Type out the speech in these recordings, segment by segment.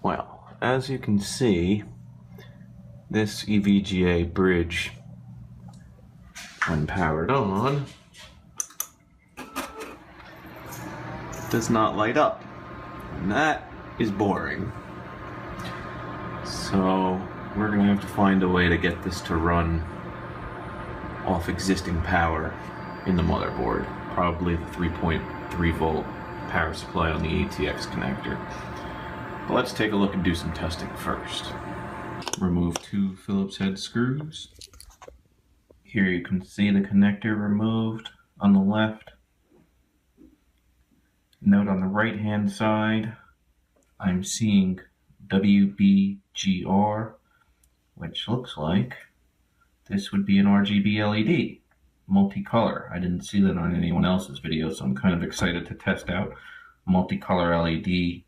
Well, as you can see, this EVGA bridge, when powered on, does not light up, and that is boring. So we're going to have to find a way to get this to run off existing power in the motherboard, probably the 3.3 volt power supply on the ATX connector. But let's take a look and do some testing first. Remove 2 Phillips head screws. Here you can see the connector removed on the left. Note on the right hand side, I'm seeing WBGR, which looks like this would be an RGB LED, multicolor. I didn't see that on anyone else's video, so I'm kind of excited to test out multicolor LED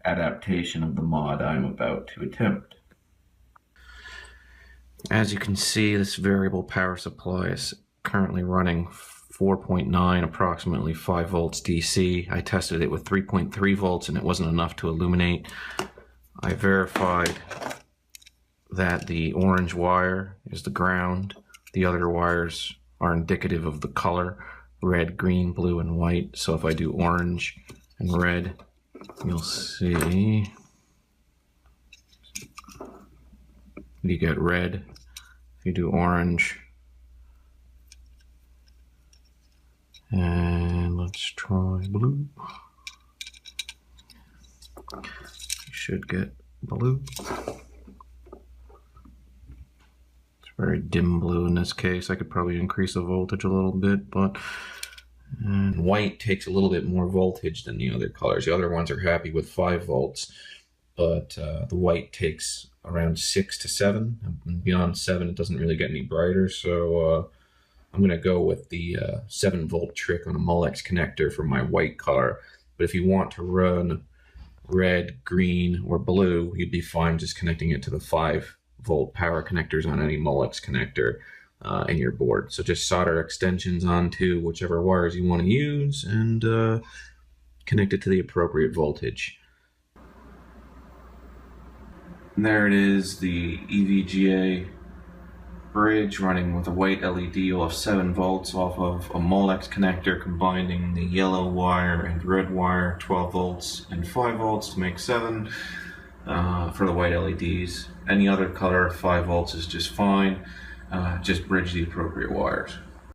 adaptation of the mod I'm about to attempt. As you can see, this variable power supply is currently running 4.9, approximately 5 volts DC. I tested it with 3.3 volts and it wasn't enough to illuminate. I verified that the orange wire is the ground. The other wires are indicative of the color: red, green, blue, and white. So if I do orange and red, you'll see you get red. If you do orange, and let's try blue, you should get blue. It's very dim blue in this case. I could probably increase the voltage a little bit, but and white takes a little bit more voltage than the other colors. The other ones are happy with 5 volts, but the white takes around 6 to 7. And beyond 7, it doesn't really get any brighter. So I'm going to go with the 7 volt trick on a Molex connector for my white color. But if you want to run red, green, or blue, you'd be fine just connecting it to the 5 volt power connectors on any Molex connector in your board. So just solder extensions onto whichever wires you want to use and connect it to the appropriate voltage. And there it is, the EVGA bridge running with a white LED off 7 volts off of a Molex connector, combining the yellow wire and red wire, 12 volts and 5 volts to make 7 for the white LEDs. Any other color, 5 volts is just fine. Just bridge the appropriate wires.